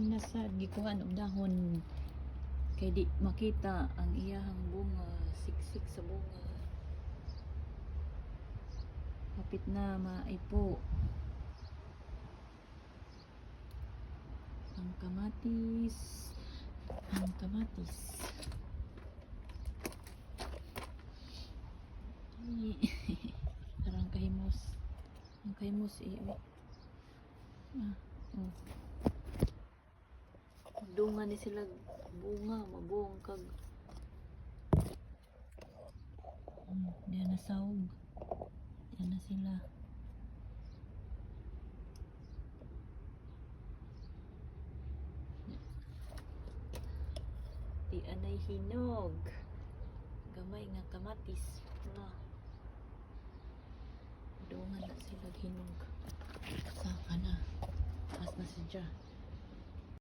nasa gikuhan og dahon kay di makita ang iyahang bunga, siksik sa bunga. Hapit na maipo ang kamatis. Parang kahimos. Ang kahimos oh. Dungan ni sila bunga, mabuong kag diyan na sawg. Diyan na sila. Di anay hinog. Gamay nga kamatis na. Dungan na sila hinog. Saka na. Taas na siya.